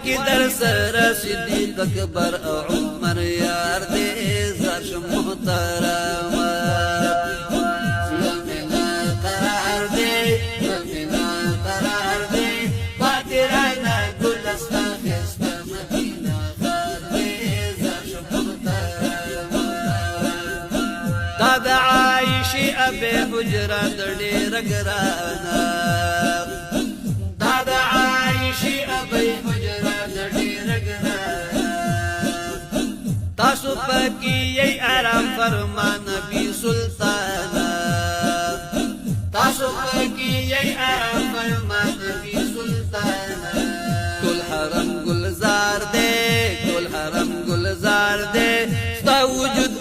کی در سر صدیق اکبر او عمر یار دے زرش محترم زمینہ قرار دے زمینہ قرار دے فاترائنا گلستا خستا مدینہ خار دے زرش محترم داد عائشی ابی حجرات دیر گرانا داد عائشی ابی حجرات دیر گرانا تاسو پکی یی آرام فرما نبی سلطانا تاسو پکی یی آرام فرما نبی سلطانا کل حرم گلزار دے کل حرم گلزار دے ستا وجود